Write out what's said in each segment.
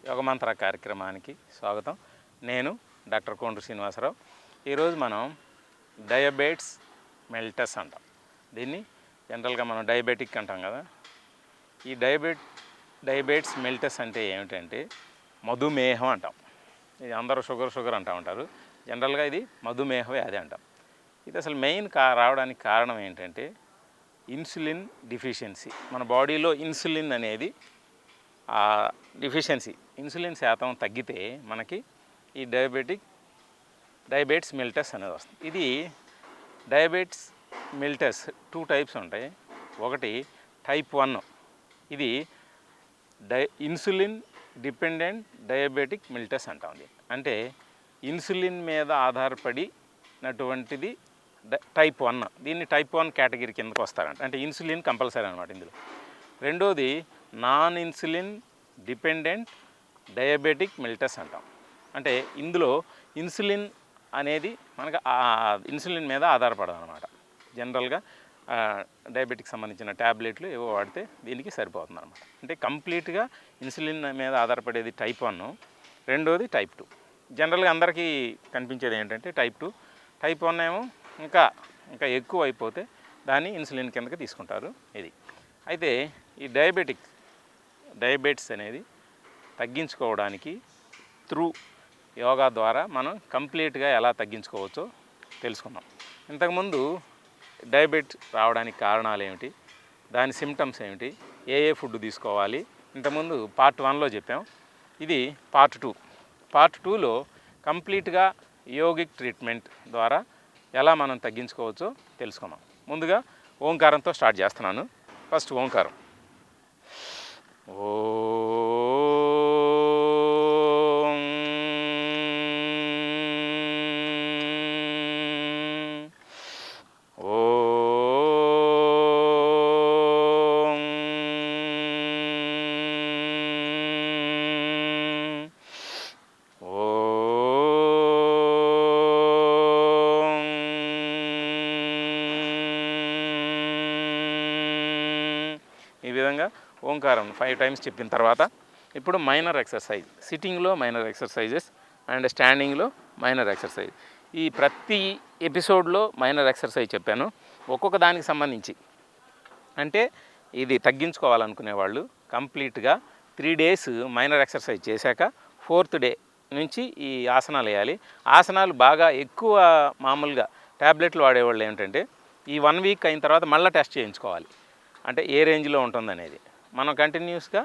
యోగమంత్ర కార్యక్రమానికి స్వాగతం. నేను డాక్టర్ కోండ్రు శ్రీనివాసరావు. ఈరోజు మనం డయాబెటిస్ మెలిటస్ అంటాం. దీన్ని జనరల్గా మనం డయాబెటిక్ అంటాం కదా. ఈ డయాబెటిస్ మెలిటస్ అంటే ఏమిటంటే మధుమేహం అంటాం. ఇది అందరూ షుగర్ అంటూ ఉంటారు. జనరల్గా ఇది మధుమేహ వ్యాధి అంటాం. ఇది అసలు మెయిన్ రావడానికి కారణం ఏంటంటే ఇన్సులిన్ డిఫిషియన్సీ. మన బాడీలో ఇన్సులిన్ అనేది డిఫిషియన్సీ, ఇన్సులిన్ శాతం తగ్గితే మనకి ఈ డయాబెటిస్ మెలిటస్ అనేది వస్తుంది. ఇది డయాబెటిస్ మెలిటస్ 2 టైప్స్ ఉంటాయి. ఒకటి టైప్ 1, ఇది ఇన్సులిన్ డిపెండెంట్ డయాబెటిక్ మెలిటస్ అంటాం. అంటే ఇన్సులిన్ మీద ఆధారపడినటువంటిది టైప్ 1. దీన్ని టైప్ 1 కేటగిరీ కిందకు వస్తారంట. అంటే ఇన్సులిన్ కంపల్సరీ అనమాట ఇందులో. రెండోది non insulin dependent diabetic mellitus అంటాం. అంటే ఇందులో ఇన్సులిన్ అనేది మనకు ఇన్సులిన్ మీద ఆధారపడదు అనమాట. జనరల్గా డయాబెటిక్ సంబంధించిన ట్యాబ్లెట్లు ఏవో వాడితే దీనికి సరిపోతుంది అనమాట. అంటే కంప్లీట్గా ఇన్సులిన్ మీద ఆధారపడేది టైప్ 1. రెండోది టైప్ 2. జనరల్గా అందరికీ కనిపించేది ఏంటంటే టైప్ 2. టైప్ 1 ఏమో ఇంకా ఎక్కువ అయిపోతే దాన్ని ఇన్సులిన్ కిందకి తీసుకుంటారు. ఇది అయితే ఈ డయాబెటిస్ అనేది తగ్గించుకోవడానికి త్రూ యోగా ద్వారా మనం కంప్లీట్గా ఎలా తగ్గించుకోవచ్చో తెలుసుకున్నాం. ఇంతకుముందు డయాబెటిస్ రావడానికి కారణాలు ఏమిటి, దాని సిమ్టమ్స్ ఏమిటి, ఏ ఫుడ్ తీసుకోవాలి, ఇంతకుముందు పార్ట్ 1లో చెప్పాం. ఇది పార్ట్ 2. పార్ట్ 2లో కంప్లీట్గా యోగిక్ ట్రీట్మెంట్ ద్వారా ఎలా మనం తగ్గించుకోవచ్చో తెలుసుకున్నాం. ముందుగా ఓంకారంతో స్టార్ట్ చేస్తున్నాను. ఫస్ట్ ఓంకారం. ఈ విధంగా ఓంకారం 5 టైమ్స్ చెప్పిన తర్వాత ఇప్పుడు మైనర్ ఎక్సర్సైజ్, సిట్టింగ్లో మైనర్ ఎక్సర్సైజెస్ అండ్ స్టాండింగ్లో మైనర్ ఎక్సర్సైజ్. ఈ ప్రతి ఎపిసోడ్లో మైనర్ ఎక్సర్సైజ్ చెప్పాను ఒక్కొక్క దానికి సంబంధించి. అంటే ఇది తగ్గించుకోవాలనుకునే వాళ్ళు కంప్లీట్గా 3 డేస్ మైనర్ ఎక్సర్సైజ్ చేశాక 4th డే నుంచి ఈ ఆసనాలు వేయాలి. ఆసనాలు బాగా ఎక్కువ మామూలుగా ట్యాబ్లెట్లు వాడేవాళ్ళు ఏంటంటే ఈ 1 వీక్ అయిన తర్వాత మళ్ళీ టెస్ట్ చేయించుకోవాలి. అంటే ఏ రేంజ్లో ఉంటుందనేది మనం కంటిన్యూస్గా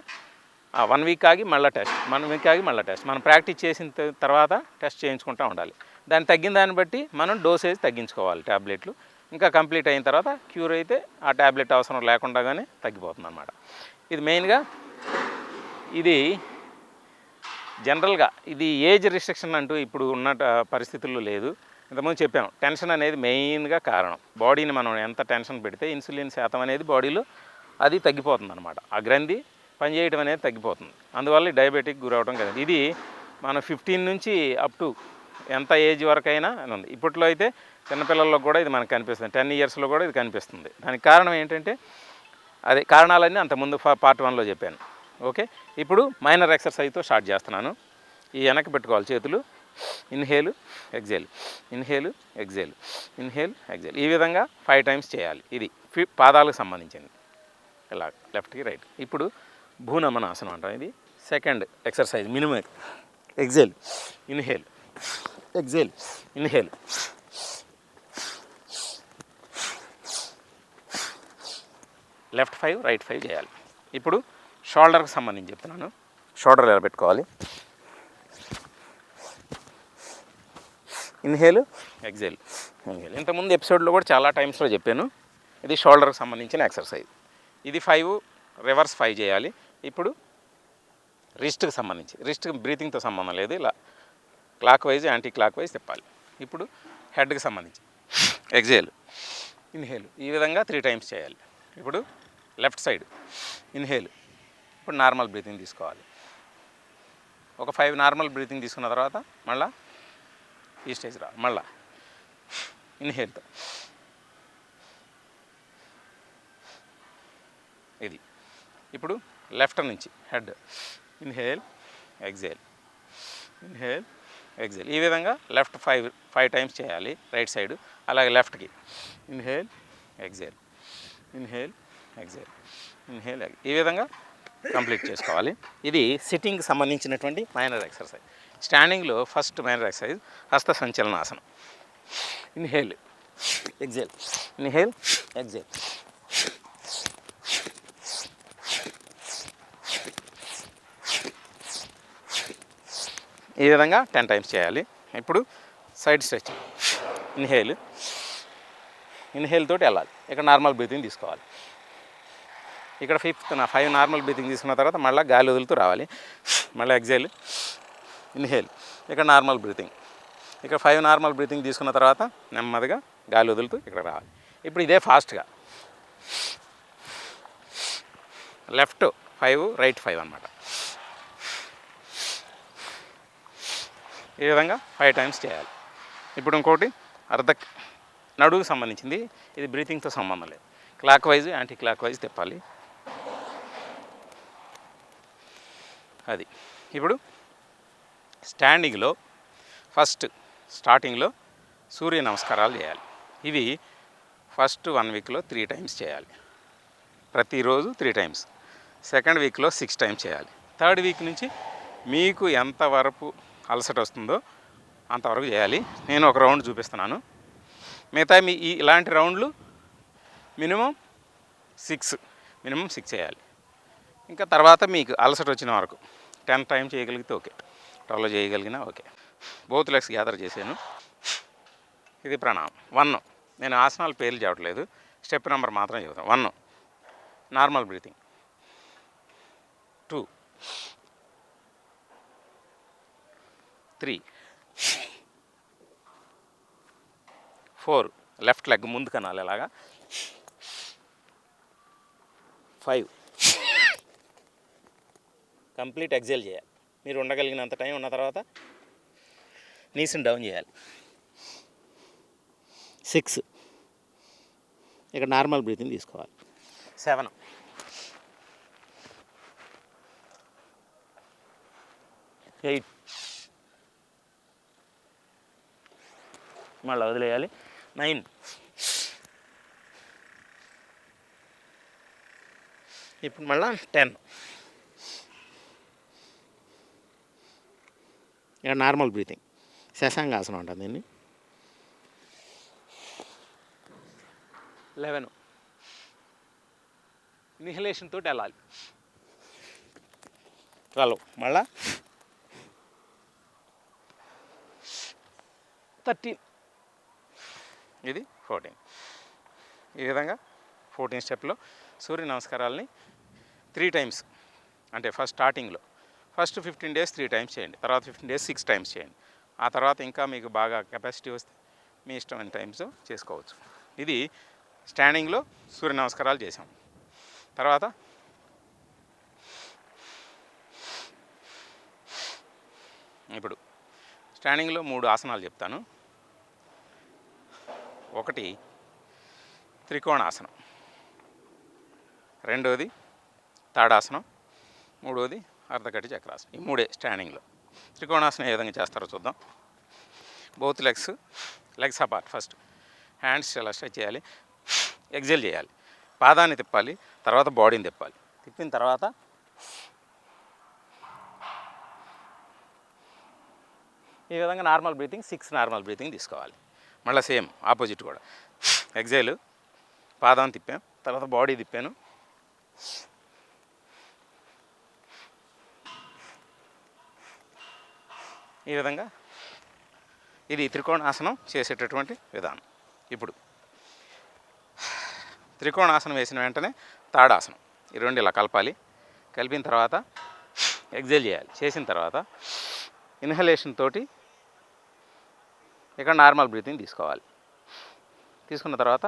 1 వీక్ ఆగి మళ్ళీ టెస్ట్, 1 వీక్ ఆగి మళ్ళీ టెస్ట్, మనం ప్రాక్టీస్ చేసిన తర్వాత టెస్ట్ చేయించుకుంటూ ఉండాలి. దాన్ని తగ్గిన దాన్ని బట్టి మనం డోసేజ్ తగ్గించుకోవాలి. ట్యాబ్లెట్లు ఇంకా కంప్లీట్ అయిన తర్వాత క్యూర్ అయితే ఆ ట్యాబ్లెట్ అవసరం లేకుండానే తగ్గిపోతుంది అన్నమాట. ఇది మెయిన్గా ఇది జనరల్గా ఇది ఏజ్ రిస్ట్రిక్షన్ అంటూ ఇప్పుడు ఉన్న పరిస్థితుల్లో లేదు. ఇంతకుముందు చెప్పాము టెన్షన్ అనేది మెయిన్గా కారణం. బాడీని మనం ఎంత టెన్షన్ పెడితే ఇన్సులిన్ శాతం అనేది బాడీలో అది తగ్గిపోతుంది అనమాట. ఆ గ్రంథి పనిచేయడం అనేది తగ్గిపోతుంది. అందువల్ల డయాబెటిక్ గురవడం కదా. ఇది మనం 15 నుంచి అప్ టు ఎంత ఏజ్ వరకైనా ఉంది. ఇప్పట్లో అయితే చిన్నపిల్లల్లో కూడా ఇది మనకు కనిపిస్తుంది. 10 ఇయర్స్లో కూడా ఇది కనిపిస్తుంది. దానికి కారణం ఏంటంటే అదే కారణాలన్నీ అంతకుముందు పార్ట్ 1లో చెప్పాను. ఓకే, ఇప్పుడు మైనర్ ఎక్సర్సైజ్తో స్టార్ట్ చేస్తున్నాను. ఈ వెనక్కి పెట్టుకోవాలి చేతులు. ఇన్హేలు ఎగ్జేల్, ఇన్హేలు ఎగ్జేల్, ఇన్హేల్ ఎగ్జేల్. ఈ విధంగా 5 టైమ్స్ చేయాలి. ఇది పాదాలకు సంబంధించింది. ఇలా లెఫ్ట్కి రైట్. ఇప్పుడు భూనమనాసనం అంటాం. ఇది second exercise. Minimum exhale, inhale exhale, inhale. Left 5 right 5 చేయాలి. ఇప్పుడు షోల్డర్కి సంబంధించి చెప్తున్నాను. షోల్డర్ ఎలా పెట్టుకోవాలి. Inhale exhale, inhale. ఇంతకుముందు ఎపిసోడ్లో కూడా చాలా టైమ్స్లో చెప్పాను. ఇది షోల్డర్కి సంబంధించిన ఎక్సర్సైజ్. ఇది 5 రివర్స్ 5 చేయాలి. ఇప్పుడు రిస్ట్కి సంబంధించి, రిస్ట్ బ్రీతింగ్తో సంబంధం లేదు. ఇలా clock wise anti clock wise తిప్పాలి. ఇప్పుడు హెడ్కి సంబంధించి ఎగ్జేల్, ఇన్హేల్. ఈ విధంగా 3 టైమ్స్ చేయాలి. ఇప్పుడు లెఫ్ట్ సైడ్ ఇన్హేల్. ఇప్పుడు నార్మల్ బ్రీతింగ్ తీసుకోవాలి. ఒక 5 నార్మల్ బ్రీతింగ్ తీసుకున్న తర్వాత మళ్ళీ ఈ స్టేజ్ రావాలి. మళ్ళీ ఇన్హేల్తో ఇది. ఇప్పుడు లెఫ్ట్ నుంచి head inhale exhale, inhale, exhale. ఈ విధంగా లెఫ్ట్ ఫైవ్ టైమ్స్ చేయాలి రైట్ సైడ్. అలాగే లెఫ్ట్కి inhale, exhale, inhale, exhale, inhale, ఈ విధంగా కంప్లీట్ చేసుకోవాలి. ఇది సిట్టింగ్కి సంబంధించినటువంటి మైనర్ ఎక్సర్సైజ్. స్టాండింగ్లో ఫస్ట్ మైనర్ ఎక్సర్సైజ్ హస్త సంచలనాసనం. Inhale, exhale, inhale, exhale. ఈ విధంగా 10 టైమ్స్ చేయాలి. ఇప్పుడు సైడ్ స్ట్రెచ్. ఇన్హేల్ తోటి వెళ్ళాలి. ఇక్కడ నార్మల్ బ్రీతింగ్ తీసుకోవాలి. ఇక్కడ 5 నార్మల్ బ్రీతింగ్ తీసుకున్న తర్వాత మళ్ళీ గాలి వదులుతూ రావాలి. మళ్ళీ ఎగ్జేల్, ఇన్హేల్, ఇక్కడ నార్మల్ బ్రీతింగ్. ఇక్కడ 5 నార్మల్ బ్రీతింగ్ తీసుకున్న తర్వాత నెమ్మదిగా గాలి వదులుతూ ఇక్కడ రావాలి. ఇప్పుడు ఇదే ఫాస్ట్గా లెఫ్ట్ 5 రైట్ 5 అన్నమాట. ఈ విధంగా 5 టైమ్స్ చేయాలి. ఇప్పుడు ఇంకోటి నడువుకు సంబంధించింది. ఇది బ్రీతింగ్తో సంబంధం లేదు. Clock wise anti clock wise తిప్పాలి. అది. ఇప్పుడు స్టాండింగ్లో స్టార్టింగ్లో సూర్య నమస్కారాలు చేయాలి. ఇవి ఫస్ట్ 1 వీక్లో 3 టైమ్స్ చేయాలి. ప్రతిరోజు 3 టైమ్స్. సెకండ్ వీక్లో 6 టైమ్స్ చేయాలి. థర్డ్ వీక్ నుంచి మీకు ఎంతవరకు అలసట వస్తుందో అంతవరకు చేయాలి. నేను ఒక రౌండ్ చూపిస్తున్నాను. మిగతా ఇలాంటి రౌండ్లు మినిమం 6 చేయాలి. ఇంకా తర్వాత మీకు అలసట వచ్చిన వరకు 10 టైమ్స్ చేయగలిగితే ఓకే, 12 చేయగలిగినా ఓకే. బోత్ లెగ్స్ గ్యాదర్ చేశాను. ఇది ప్రాణాయామం. 1 నేను ఆసనాల పేర్లు చెప్పట్లేదు, స్టెప్ నెంబర్ మాత్రం చెబుతాను. 1 నార్మల్ బ్రీతింగ్, 2, 3, 4 లెఫ్ట్ లెగ్ ముందు కనాలి అలాగా, 5 కంప్లీట్ ఎగ్జేల్ చేయాలి. మీరు ఉండగలిగినంత టైం ఉన్న తర్వాత నీస్ని డౌన్ చేయాలి. 6 ఇక్కడ నార్మల్ బ్రీతింగ్ తీసుకోవాలి. 7, 8 మళ్ళీ వదిలేయాలి. 9 ఇప్పుడు మళ్ళీ 10 ఇక నార్మల్ బ్రీతింగ్, శశాంగాసనం ఉంటుంది దీన్ని. 11 ఇన్హలేషన్ తోటి వెళ్ళాలి. 12 మళ్ళా 13 ఇది 14. ఈ విధంగా 14 స్టెప్లో సూర్య నమస్కారాలని 3 టైమ్స్, అంటే స్టార్టింగ్లో ఫస్ట్ 15 డేస్ 3 టైమ్స్ చేయండి. తర్వాత 15 డేస్ 6 టైమ్స్ చేయండి. ఆ తర్వాత ఇంకా మీకు బాగా కెపాసిటీ వస్తే మీ ఇష్టమైన టైమ్స్ చేసుకోవచ్చు. ఇది స్టాండింగ్లో సూర్య నమస్కారాలు చేసాం. తర్వాత ఇప్పుడు స్టాండింగ్లో 3 ఆసనాలు చెప్తాను. 1 త్రికోణాసనం, 2ది తాడాసనం, 3ది అర్ధకటి చక్రాసనం. ఈ 3 స్టాండింగ్లో. త్రికోణాసనం ఏ విధంగా చేస్తారో చూద్దాం. Both legs apart. First hands ఇలా స్ట్రెచ్ చేయాలి, ఎగ్జేల్ చేయాలి, పాదాన్ని తిప్పాలి, తర్వాత బాడీని తిప్పాలి. తిప్పిన తర్వాత ఈ విధంగా నార్మల్ బ్రీతింగ్ 6 నార్మల్ బ్రీతింగ్ తీసుకోవాలి. మళ్ళీ సేమ్ ఆపోజిట్ కూడా. ఎగ్జేల్, పాదం తిప్పాను, తర్వాత బాడీ తిప్పాను, ఈ విధంగా. ఇది త్రికోణాసనం చేసేటటువంటి విధానం. ఇప్పుడు త్రికోణాసనం వేసిన వెంటనే తాడాసనం. ఈ 2 ఇలా కలపాలి. కలిపిన తర్వాత ఎగ్జేల్ చేయాలి. చేసిన తర్వాత ఇన్హలేషన్ తోటి ఇక్కడ నార్మల్ బ్రీతింగ్ తీసుకోవాలి. తీసుకున్న తర్వాత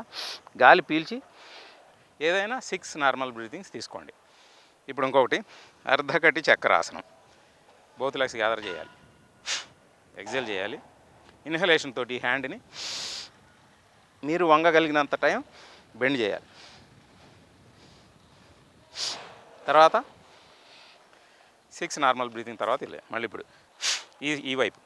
గాలి పీల్చి ఏదైనా 6 నార్మల్ బ్రీతింగ్స్ తీసుకోండి. ఇప్పుడు ఇంకొకటి అర్ధకటి చక్రాసనం. బోత్ లెగ్స్ గ్యాదర్ చేయాలి, ఎగ్జేల్ చేయాలి. ఇన్హలేషన్ తోటి ఈ హ్యాండ్ని మీరు వంగగలిగినంత టైం బెండ్ చేయాలి. తర్వాత 6 నార్మల్ బ్రీతింగ్ తర్వాత ఇలా మళ్ళీ ఇప్పుడు ఈ వైపు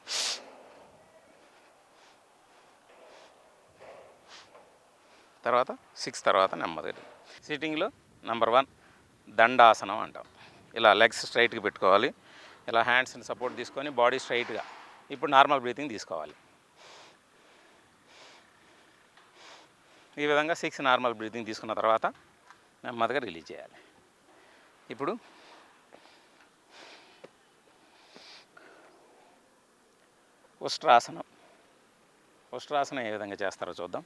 తర్వాత 6 తర్వాత నెమ్మదిగా. సిట్టింగ్లో నెంబర్ 1 దండాసనం అంటాం. ఇలా లెగ్స్ స్ట్రైట్గా పెట్టుకోవాలి, ఇలా హ్యాండ్స్ని సపోర్ట్ తీసుకొని బాడీ స్ట్రైట్గా. ఇప్పుడు నార్మల్ బ్రీతింగ్ తీసుకోవాలి. ఈ విధంగా 6 నార్మల్ బ్రీతింగ్ తీసుకున్న తర్వాత నెమ్మదిగా రిలీజ్ చేయాలి. ఇప్పుడు ఉష్ట్రాసనం. ఉష్ట్రాసనం ఏ విధంగా చేస్తారో చూద్దాం.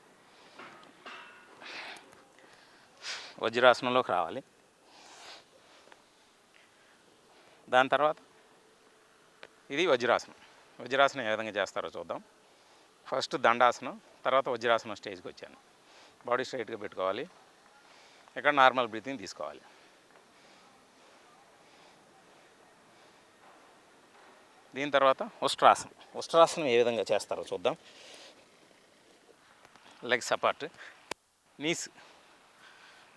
వజ్రాసనంలోకి రావాలి. దాని తర్వాత ఇది వజ్రాసనం. వజ్రాసనం ఏ విధంగా చేస్తారో చూద్దాం. ఫస్ట్ దండాసనం, తర్వాత వజ్రాసనం స్టేజ్కి వచ్చాను. బాడీ స్ట్రైట్గా పెట్టుకోవాలి, ఇక్కడ నార్మల్ బ్రీతింగ్ తీసుకోవాలి. దీని తర్వాత ఉష్ట్రాసనం. ఉష్ట్రాసనం ఏ విధంగా చేస్తారో చూద్దాం. లెగ్స్ అపార్ట్, నీస్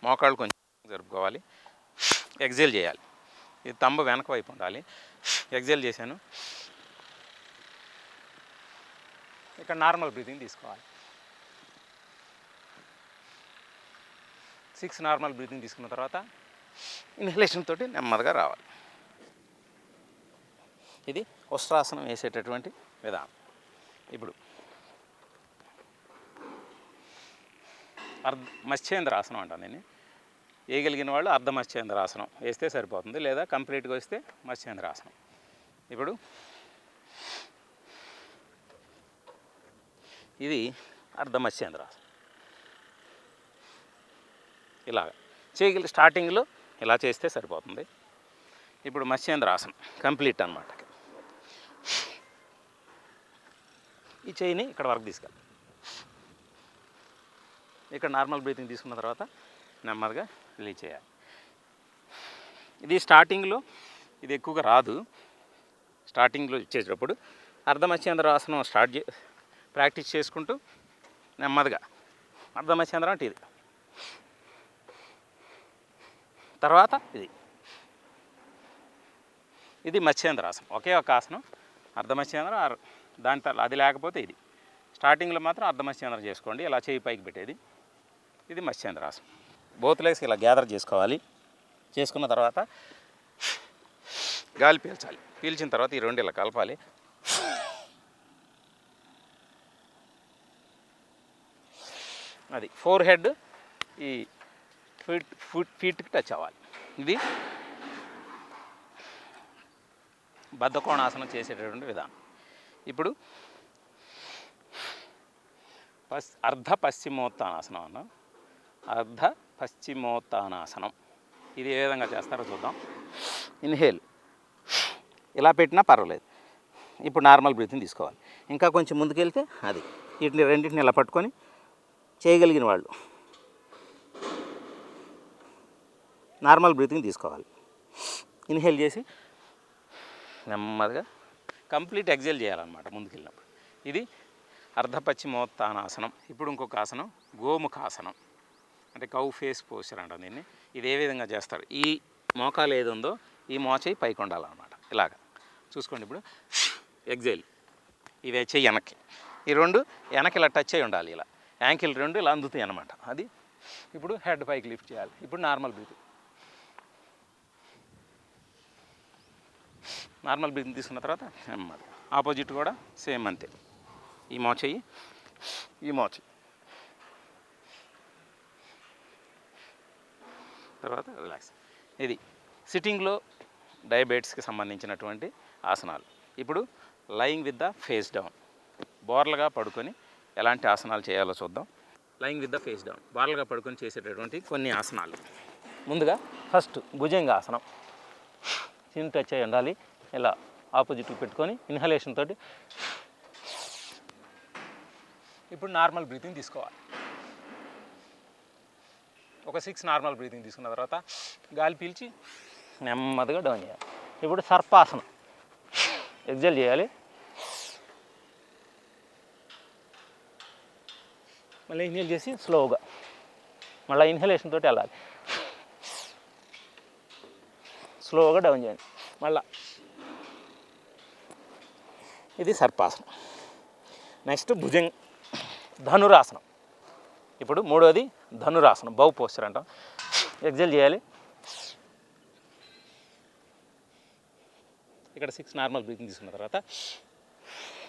మోకాళ్ళు కొంచెం జరుపుకోవాలి, ఎగ్జేల్ చేయాలి. ఇది తంబు వెనక వైపు ఉండాలి. ఎగ్జేల్ చేశాను, ఇక్కడ నార్మల్ బ్రీతింగ్ తీసుకోవాలి. 6 నార్మల్ బ్రీతింగ్ తీసుకున్న తర్వాత ఇన్హలేషన్ తోటి నెమ్మదిగా రావాలి. ఇది ఉష్ట్రాసనం వేసేటటువంటి విధానం. ఇప్పుడు మత్స్యేంద్రాసనం అంటాను నేను. వేయగలిగిన వాళ్ళు మత్స్యేంద్రాసనం వేస్తే సరిపోతుంది, లేదా కంప్లీట్గా వస్తే మత్స్యేంద్రాసనం. ఇప్పుడు ఇది మత్స్యేంద్రాసనం. ఇలాగ స్టార్టింగ్లో ఇలా చేస్తే సరిపోతుంది. ఇప్పుడు మత్స్యేంద్రాసనం కంప్లీట్ అన్నమాట. ఈ చేయిని ఇక్కడ వరకు తీసుకెళ్ళి, ఇక్కడ నార్మల్ బ్రీతింగ్ తీసుకున్న తర్వాత నెమ్మదిగా రిలీజ్ చేయాలి. ఇది స్టార్టింగ్లో ఇది ఎక్కువగా రాదు. స్టార్టింగ్లో ఇచ్చేటప్పుడు మత్స్యేంద్రాసనం ప్రాక్టీస్ చేసుకుంటూ నెమ్మదిగా మత్స్యేంద్రం అంటే ఇది, తర్వాత ఇది మత్స్యేంద్రాసనం. ఒకే ఒక ఆసనం మత్స్యేంద్రం. దాని తర్వాత అది లేకపోతే ఇది. స్టార్టింగ్లో మాత్రం మత్స్యేంద్రం చేసుకోండి, ఇలా చేయి పైకి పెట్టేది. ఇది మత్స్యేంద్రాసనం. బోత్ లెగ్స్ ఇలా గ్యాదర్ చేసుకోవాలి. చేసుకున్న తర్వాత గాలి పీల్చాలి. పీల్చిన తర్వాత ఈ రెండు ఇలా కలపాలి. అది ఫోర్ హెడ్ ఈ ఫీట్కి టచ్ అవ్వాలి. ఇది బద్ధకోణాసనం చేసేటటువంటి విధానం. ఇప్పుడు పశ్చిమోత్తానాసనం అన్న పశ్చిమోత్తానాసనం. ఇది ఏ విధంగా చేస్తారో చూద్దాం. ఇన్హేల్ ఇలా పెట్టినా పర్వాలేదు. ఇప్పుడు నార్మల్ బ్రీతింగ్ తీసుకోవాలి. ఇంకా కొంచెం ముందుకెళ్తే అది వీటిని రెండింటిని ఇలా పట్టుకొని చేయగలిగిన వాళ్ళు నార్మల్ బ్రీతింగ్ తీసుకోవాలి. ఇన్హేల్ చేసి నెమ్మదిగా కంప్లీట్ ఎగ్జేల్ చేయాలన్నమాట ముందుకెళ్ళినప్పుడు. ఇది పశ్చిమోత్తానాసనం. ఇప్పుడు ఇంకొక ఆసనం గోముఖాసనం, అంటే కౌ ఫేస్ పోస్చర్ అంటాం దీన్ని. ఇది ఏ విధంగా చేస్తారు, ఈ మోకాలు ఏది ఉందో ఈ మోచేయి పైకి ఉండాలన్నమాట. ఇలాగ చూసుకోండి. ఇప్పుడు ఎగ్జేల్, ఇవి చెయ్యి వెనక్కి, ఈ రెండు వెనక్కి ఇలా టచ్ అయి ఉండాలి. ఇలా యాంకిల్ రెండు ఇలా అందుతాయి అన్నమాట. అది ఇప్పుడు హెడ్ పైకి లిఫ్ట్ చేయాలి. ఇప్పుడు నార్మల్ బ్రీతింగ్. నార్మల్ బ్రీతింగ్ తీసుకున్న తర్వాత నెమ్మది ఆపోజిట్ కూడా సేమ్ అంతే. ఈ మోచేయి ఈ మోచేయి తర్వాత రిలాక్స్. ఇది సిట్టింగ్లో డయాబెటిస్కి సంబంధించినటువంటి ఆసనాలు. ఇప్పుడు lying with the face down, బోర్లుగా పడుకొని ఎలాంటి ఆసనాలు చేయాలో చూద్దాం. Lying with the face down, బోర్లుగా పడుకొని చేసేటటువంటి కొన్ని ఆసనాలు. ముందుగా ఫస్ట్ భుజంగ ఆసనం. చిన్న టచ్ అయి ఉండాలి. ఇలా ఆపోజిట్కి పెట్టుకొని ఇన్హలేషన్ తోటి ఇప్పుడు నార్మల్ బ్రీతింగ్ తీసుకోవాలి. ఒక 6 నార్మల్ బ్రీతింగ్ తీసుకున్న తర్వాత గాలి పీల్చి నెమ్మదిగా డౌన్ చేయాలి. ఇప్పుడు సర్పాసనం. ఎగ్జేల్ చేయాలి, మళ్ళీ ఇన్హేల్ చేసి స్లోగా మళ్ళీ ఇన్హలేషన్ తోటి వెళ్ళాలి. స్లోగా డౌన్ చేయండి. మళ్ళా ఇది సర్పాసనం. నెక్స్ట్ ధనురాసనం. ఇప్పుడు మూడోది ధనురాసనం, బౌ పోస్చర్ అంటాం. ఎగ్జైల్ చేయాలి. ఇక్కడ 6 నార్మల్ బ్రీతింగ్ తీసుకున్న తర్వాత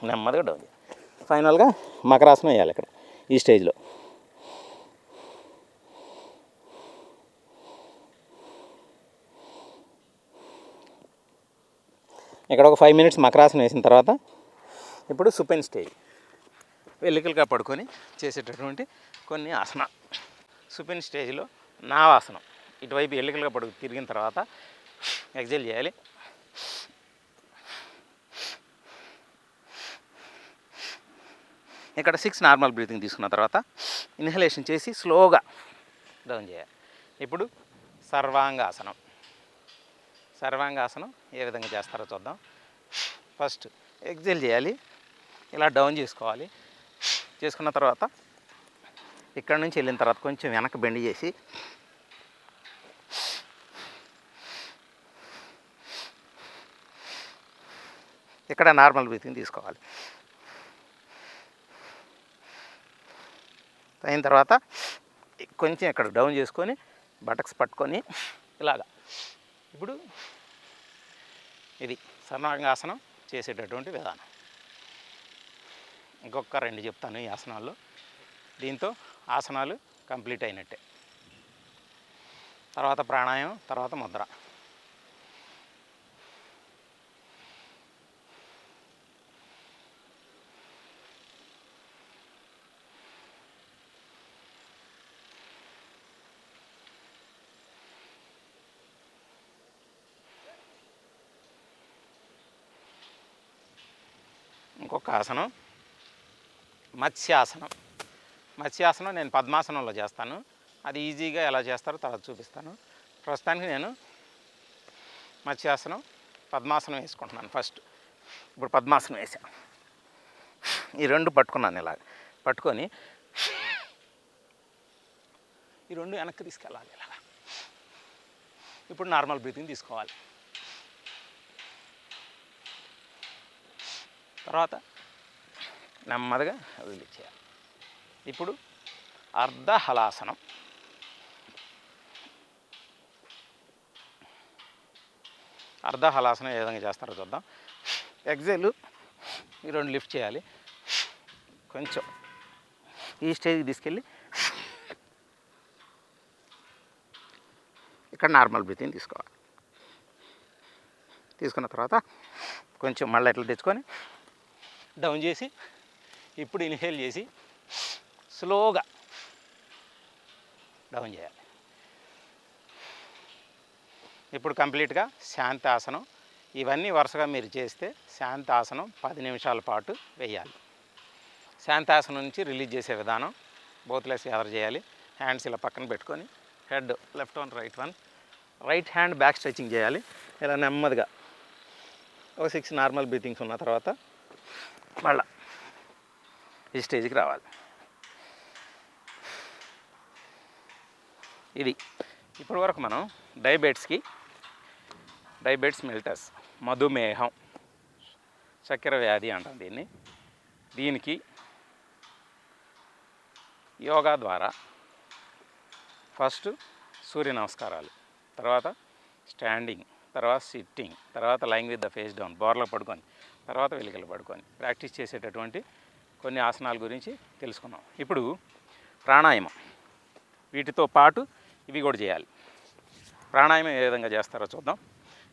నెమ్మదిగా డౌన్ చేయాలి. ఫైనల్గా మకరాసనం వేయాలి ఇక్కడ ఈ స్టేజ్లో. ఇక్కడ ఒక 5 మినిట్స్ మకరాసనం వేసిన తర్వాత ఇప్పుడు సుపెన్ స్టేజ్, వెల్లికలుగా పడుకొని చేసేటటువంటి కొన్ని ఆసనాలు. సుపెన్ స్టేజ్లో నావాసనం, ఇటువైపు ఎల్లికలుగా పడుకు తిరిగిన తర్వాత ఎగ్జైల్ చేయాలి. ఇక్కడ 6 నార్మల్ బ్రీతింగ్ తీసుకున్న తర్వాత ఇన్హలేషన్ చేసి స్లోగా డౌన్ చేయాలి. ఇప్పుడు సర్వాంగాసనం. సర్వాంగాసనం ఏ విధంగా చేస్తారో చూద్దాం. ఫస్ట్ ఎగ్జైల్ చేయాలి, ఇలా డౌన్ చేసుకోవాలి. చేసుకున్న తర్వాత ఇక్కడ నుంచి వెళ్ళిన తర్వాత కొంచెం వెనక్కి బెండ్ చేసి ఇక్కడ నార్మల్ బ్రీతింగ్ తీసుకోవాలి. అయిన తర్వాత కొంచెం ఇక్కడ డౌన్ చేసుకొని బటక్స్ పట్టుకొని ఇలాగా. ఇప్పుడు ఇది సర్వాంగాసనం చేసేటటువంటి విధానం. ఇంకొక 2 చెప్తాను ఈ ఆసనాల్లో. దీంతో ఆసనాలు కంప్లీట్ అయినట్టే. తర్వాత ప్రాణాయామం, తర్వాత ముద్ర. ఇంకొక ఆసనం మత్స్యాసనం. మత్స్యాసనం నేను పద్మాసనంలో చేస్తాను. అది ఈజీగా ఎలా చేస్తారో తర్వాత చూపిస్తాను. ప్రస్తుతానికి నేను మత్స్యాసనం, పద్మాసనం వేసుకుంటున్నాను. ఫస్ట్ ఇప్పుడు పద్మాసనం వేసాను. ఈ 2 పట్టుకున్నాను. ఇలాగ పట్టుకొని ఈ 2 వెనక్కి తీసుకెళ్ళాలి. ఇలాగ. ఇప్పుడు నార్మల్ బ్రీతింగ్ తీసుకోవాలి. తర్వాత నెమ్మదిగా వదిలిచ్చేయాలి. ఇప్పుడు అర్ధహలాసనం. అర్ధహలాసనం ఏ విధంగా చేస్తారో చూద్దాం. ఎగ్జైల్ ఈ 2 లిఫ్ట్ చేయాలి. కొంచెం ఈ స్టేజ్కి తీసుకెళ్ళి ఇక్కడ నార్మల్ బ్రీతింగ్ తీసుకోవాలి. తీసుకున్న తర్వాత కొంచెం మళ్ళీ ఇట్లా తెచ్చుకొని డౌన్ చేసి ఇప్పుడు ఇన్హేల్ చేసి స్లోగా డౌన్ చేయాలి. ఇప్పుడు కంప్లీట్గా శాంతాసనం. ఇవన్నీ వరుసగా మీరు చేస్తే శాంతాసనం 10 నిమిషాల పాటు వేయాలి. శాంతాసనం నుంచి రిలీజ్ చేసే విధానం బోత్ లెగ్స్ ఎదర్ చేయాలి. హ్యాండ్స్ ఇలా పక్కన పెట్టుకొని head left one right one, right hand back stretching చేయాలి. ఇలా నెమ్మదిగా ఒక 6 నార్మల్ బ్రీతింగ్స్ ఉన్న తర్వాత మళ్ళా ఈ స్టేజ్కి రావాలి. ఇది ఇప్పటి వరకు మనం డయాబెటిస్ మెల్టస్, మధుమేహం, చక్కెర వ్యాధి అంటాం దీనికి యోగా ద్వారా ఫస్ట్ సూర్య నమస్కారాలు, తర్వాత స్టాండింగ్, తర్వాత సిట్టింగ్, తర్వాత లైంగ్ విత్ ద ఫేస్ డౌన్, బోర్లో పడుకొని, తర్వాత వెలికలు పడుకొని ప్రాక్టీస్ చేసేటటువంటి కొన్ని ఆసనాల గురించి తెలుసుకున్నాం. ఇప్పుడు ప్రాణాయామం, వీటితో పాటు ఇవి కూడా చేయాలి. ప్రాణాయామం ఏ విధంగా చేస్తారో చూద్దాం.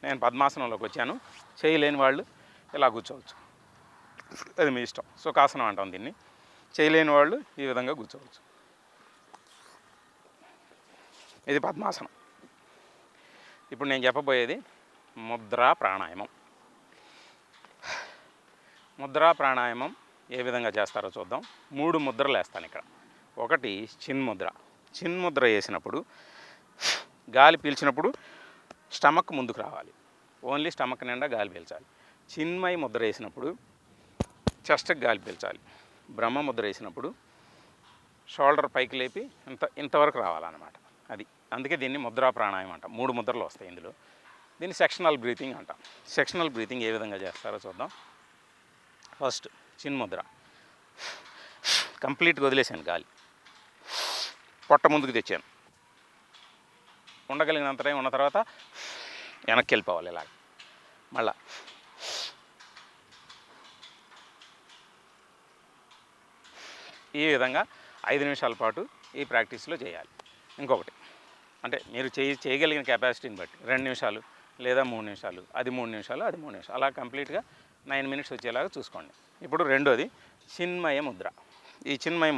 నేను పద్మాసనంలోకి వచ్చాను. చేయలేని వాళ్ళు ఇలా కూర్చోవచ్చు, అది మీ ఇష్టం. సుఖాసనం అంటాం దీన్ని. చేయలేని వాళ్ళు ఈ విధంగా కూర్చోవచ్చు. ఇది పద్మాసనం. ఇప్పుడు నేను చెప్పబోయేది ముద్రా ప్రాణాయామం. ముద్రా ప్రాణాయామం ఏ విధంగా చేస్తారో చూద్దాం. 3 ముద్రలు వేస్తాను ఇక్కడ. ఒకటి చిన్ముద్ర వేసినప్పుడు గాలి పీల్చినప్పుడు స్టమక్ ముందుకు రావాలి. ఓన్లీ స్టమక్ నిండా గాలి పీల్చాలి. చిన్మయ ముద్ర వేసినప్పుడు చెస్ట్కి గాలి పీల్చాలి. బ్రహ్మ ముద్ర వేసినప్పుడు షోల్డర్ పైకి లేపి ఇంతవరకు రావాలన్నమాట. అది అందుకే దీన్ని ముద్రా ప్రాణాయామం అంటాం. 3 ముద్రలు వస్తాయి ఇందులో. దీన్ని సెక్షనల్ బ్రీతింగ్ అంటాం. సెక్షనల్ బ్రీతింగ్ ఏ విధంగా చేస్తారో చూద్దాం. ఫస్ట్ చిన్ముద్ర, కంప్లీట్గా వదిలేసాను గాలి, పొట్ట ముందుకు తెచ్చాను, ఉండగలిగినంత టైం ఉన్న తర్వాత వెనక్కి వెళ్ళిపోవాలి ఇలాగ. మళ్ళా ఈ విధంగా 5 నిమిషాల పాటు ఈ ప్రాక్టీస్లో చేయాలి. ఇంకొకటి అంటే మీరు చేయగలిగిన కెపాసిటీని బట్టి 2 నిమిషాలు లేదా 3 నిమిషాలు, అది 3 నిమిషాలు, అది 3 నిమిషాలు, అలా కంప్లీట్గా 9 మినిట్స్ వచ్చేలాగా చూసుకోండి. ఇప్పుడు రెండోది చిన్మయ ముద్ర. ఈ చిన్మయ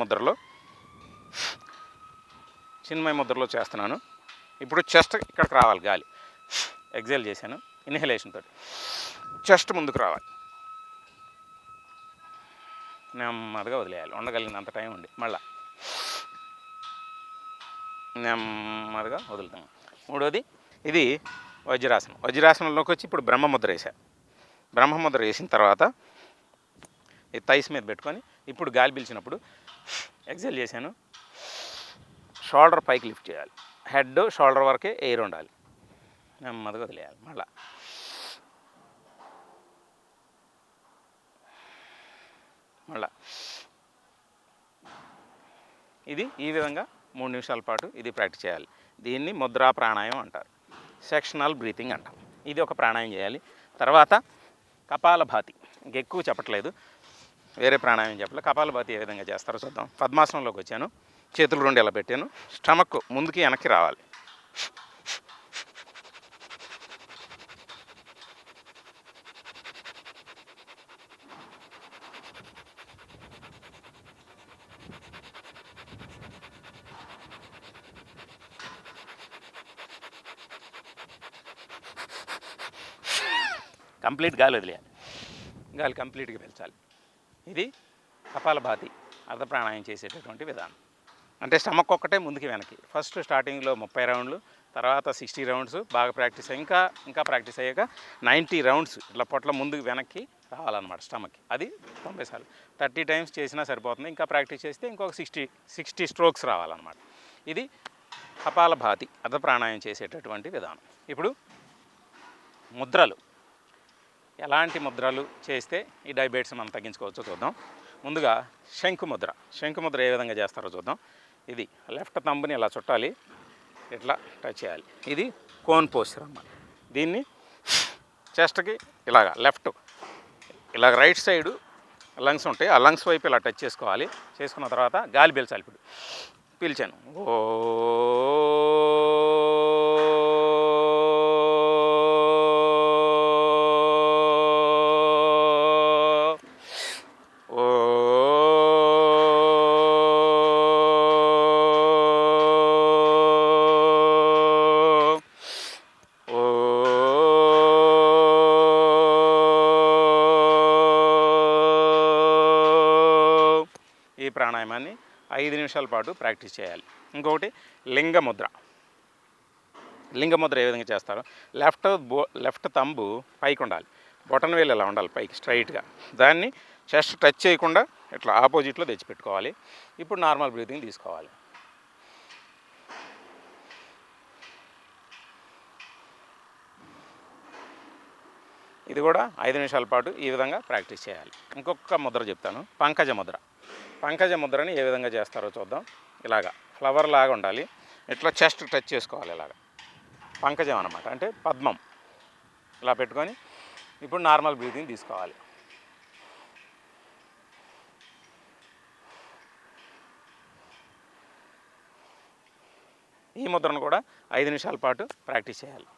ముద్రలో చేస్తున్నాను. ఇప్పుడు చెస్ట్ ఇక్కడికి రావాలి, గాలి ఎగ్జైల్ చేశాను, ఇన్హలేషన్ తోటి చెస్ట్ ముందుకు రావాలి, నెమ్మదిగా వదిలేయాలి, ఉండగలిగినంత టైం ఉండి మళ్ళీ నెమ్మదిగా వదులుతాం. మూడోది ఇది వజ్రాసనం. వజ్రాసనంలోకి వచ్చి ఇప్పుడు బ్రహ్మముద్ర వేసా. బ్రహ్మముద్ర వేసిన తర్వాత ఈ థైస్ మీద పెట్టుకొని ఇప్పుడు గాలి పీల్చినప్పుడు ఎగ్జైల్ చేశాను, షోల్డర్ పైకి లిఫ్ట్ చేయాలి, హెడ్ షోల్డర్ వరకే ఎయిర్ ఉండాలి, నెమ్మదిగా వదిలేయాలి. మళ్ళా ఇది ఈ విధంగా 3 నిమిషాల పాటు ఇది ప్రాక్టీస్ చేయాలి. దీన్ని ముద్రా ప్రాణాయామం అంటారు, సెక్షనల్ బ్రీతింగ్ అంటాం. ఇది ఒక ప్రాణాయామం చేయాలి. తర్వాత కపాలభాతి, ఇంకెక్కువ చెప్పట్లేదు, వేరే ప్రాణాయామం చెప్పలేదు. కపాలభాతి ఏ విధంగా చేస్తారో చూద్దాం. పద్మాసనంలోకి వచ్చాను, చేతులు 2 ఇలా పెట్టాను, స్టమక్ ముందుకి వెనక్కి రావాలి, కంప్లీట్ గాలి వదిలేయాలి, గాలి కంప్లీట్గా పీల్చాలి. ఇది కపాలభాతి అర్ధ ప్రాణాయామం చేసేటటువంటి విధానం. అంటే స్టమక్ ఒక్కటే ముందుకి వెనక్కి. ఫస్ట్ స్టార్టింగ్లో 30 రౌండ్లు, తర్వాత 60 రౌండ్స్ బాగా ప్రాక్టీస్ అయ్యి ఇంకా ప్రాక్టీస్ అయ్యాక 90 రౌండ్స్ ఇట్లా పొట్ల ముందుకు వెనక్కి రావాలన్నమాట స్టమక్కి. అది 90 సార్లు 30 టైమ్స్ చేసినా సరిపోతుంది. ఇంకా ప్రాక్టీస్ చేస్తే ఇంకొక 60 స్ట్రోక్స్ రావాలన్నమాట. ఇది కపాలభాతి అర్ధ ప్రాణాయామం చేసేటటువంటి విధానం. ఇప్పుడు ముద్రలు, ఎలాంటి ముద్రలు చేస్తే ఈ డయాబెటిస్ మనం తగ్గించుకోవచ్చో చూద్దాం. ముందుగా శంకుముద్ర ఏ విధంగా చేస్తారో చూద్దాం. ఇది లెఫ్ట్ థంబ్ని ఇలా చుట్టాలి, ఇట్లా టచ్ చేయాలి. ఇది కోన్ పోస్చర్ అన్నమాట. దీన్ని చెస్ట్కి ఇలాగా ఇలాగ రైట్ సైడు లంగ్స్ ఉంటాయి, ఆ లంగ్స్ వైపు ఇలా టచ్ చేసుకోవాలి. చేసుకున్న తర్వాత గాలి పీల్చాలి. ఇప్పుడు పీల్చాను, ఓ ప్రాణాయామాన్ని 5 నిమిషాల పాటు ప్రాక్టీస్ చేయాలి. ఇంకొకటి లింగముద్ర ఏ విధంగా చేస్తారో, లెఫ్ట్ తంబు పైకి ఉండాలి, బొటన్ వేలు ఇలా ఉండాలి పైకి స్ట్రైట్గా. దాన్ని చెస్ట్ టచ్ చేయకుండా ఇట్లా ఆపోజిట్లో తెచ్చిపెట్టుకోవాలి. ఇప్పుడు నార్మల్ బ్రీతింగ్ తీసుకోవాలి. ఇది కూడా 5 నిమిషాల పాటు ఈ విధంగా ప్రాక్టీస్ చేయాలి. ఇంకొక ముద్ర చెప్తాను, పంకజ ముద్రని ఏ విధంగా చేస్తారో చూద్దాం. ఇలాగా ఫ్లవర్ లాగా ఉండాలి, ఇట్లా చెస్ట్ టచ్ చేసుకోవాలి. ఇలాగా పంకజం అన్నమాట, అంటే పద్మం. ఇలా పెట్టుకొని ఇప్పుడు నార్మల్ బ్రీతింగ్ తీసుకోవాలి. ఈ ముద్రను కూడా 5 నిమిషాల పాటు ప్రాక్టీస్ చేయాలి.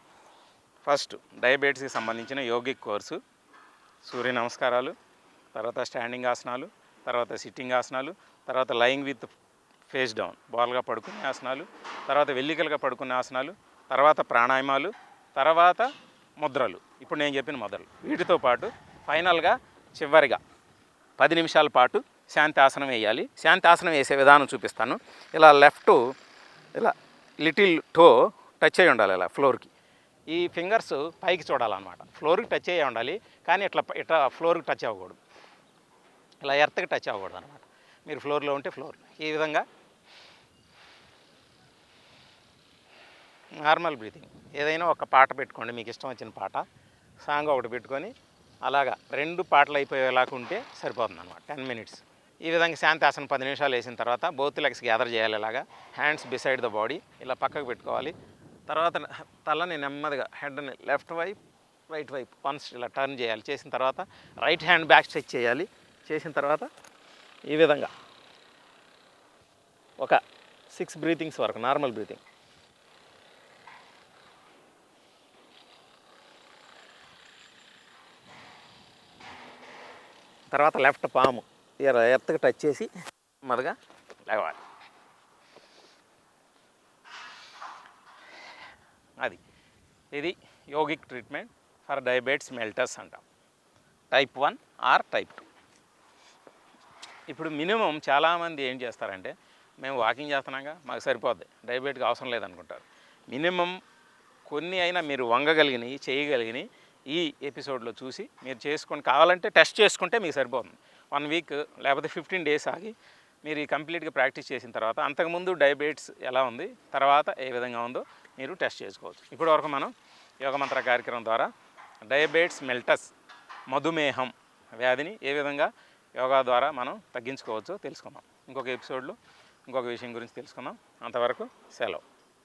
ఫస్ట్ డయాబెటీస్కి సంబంధించిన యోగిక్ కోర్సు, సూర్య నమస్కారాలు, తర్వాత స్టాండింగ్ ఆసనాలు, తర్వాత సిట్టింగ్ ఆసనాలు, తర్వాత లయింగ్ విత్ ఫేస్ డౌన్ బోర్లుగా పడుకునే ఆసనాలు, తర్వాత వెల్లికలుగా పడుకునే ఆసనాలు, తర్వాత ప్రాణాయామాలు, తర్వాత ముద్రలు. ఇప్పుడు నేను చెప్పిన ముద్రలు, వీటితో పాటు ఫైనల్గా చివరిగా 10 నిమిషాల పాటు శాంతి ఆసనం వేయాలి. శాంతి ఆసనం వేసే విధానం చూపిస్తాను. ఇలా ఇలా లిటిల్ టో టచ్ అయ్యి ఉండాలి ఇలా ఫ్లోర్కి. ఈ ఫింగర్స్ పైకి చూడాలన్నమాట, ఫ్లోర్కి టచ్ అయ్యి ఉండాలి. కానీ ఇట్లా ఫ్లోర్కి టచ్ అవ్వకూడదు, ఇలా ఎర్త్కి టచ్ అవ్వకూడదు అనమాట. మీరు ఫ్లోర్లో ఉంటే ఫ్లోర్. ఈ విధంగా నార్మల్ బ్రీతింగ్. ఏదైనా ఒక పాట పెట్టుకోండి, మీకు ఇష్టం వచ్చిన పాట, సాంగ్ ఒకటి పెట్టుకొని అలాగా 2 పాటలు అయిపోయేలాగా ఉంటే సరిపోతుంది అనమాట. 10 మినిట్స్. ఈ విధంగా శాంతాసనం 10 నిమిషాలు వేసిన తర్వాత బోత్ లెగ్స్ గ్యాదర్ చేయాలి. ఇలాగా హ్యాండ్స్ బిసైడ్ ద బాడీ ఇలా పక్కకు పెట్టుకోవాలి. తర్వాత తలని నెమ్మదిగా హెడ్ని లెఫ్ట్ వైపు రైట్ వైపు వన్స్ ఇలా టర్న్ చేయాలి. చేసిన తర్వాత రైట్ హ్యాండ్ బ్యాక్ స్ట్రెచ్ చేయాలి. చేసిన తర్వాత ఈ విధంగా ఒక 6 బ్రీతింగ్స్ వరకు నార్మల్ బ్రీతింగ్. తర్వాత లెఫ్ట్ పాము ఎర్త్కి టచ్ చేసి నెమ్మదిగా లేవాలి. ఇది yogic treatment for diabetes mellitus అంటాం. Type 1 or type 2. ఇప్పుడు మినిమం చాలామంది ఏం చేస్తారంటే, మేము వాకింగ్ చేస్తున్నాగా మాకు సరిపోద్ది, డయాబెటిక్ అవసరం లేదనుకుంటారు. మినిమం కొన్ని అయినా మీరు వంగగలిగినవి చేయగలిగినవి ఈ ఎపిసోడ్లో చూసి మీరు చేసుకొని, కావాలంటే టెస్ట్ చేసుకుంటే మీకు సరిపోతుంది. 1 వీక్ లేకపోతే 15 డేస్ ఆగి మీరు ఈ కంప్లీట్గా ప్రాక్టీస్ చేసిన తర్వాత అంతకుముందు డయాబెటిస్ ఎలా ఉంది, తర్వాత ఏ విధంగా ఉందో మీరు టెస్ట్ చేసుకోవచ్చు. ఇప్పటివరకు మనం యోగమంత్ర కార్యక్రమం ద్వారా డయాబెటిస్ మెల్టస్, మధుమేహం వ్యాధిని ఏ విధంగా యోగా ద్వారా మనం తగ్గించుకోవచ్చో తెలుసుకున్నాం. ఇంకొక ఎపిసోడ్లో ఇంకొక విషయం గురించి తెలుసుకుందాం. అంతవరకు సెలవు.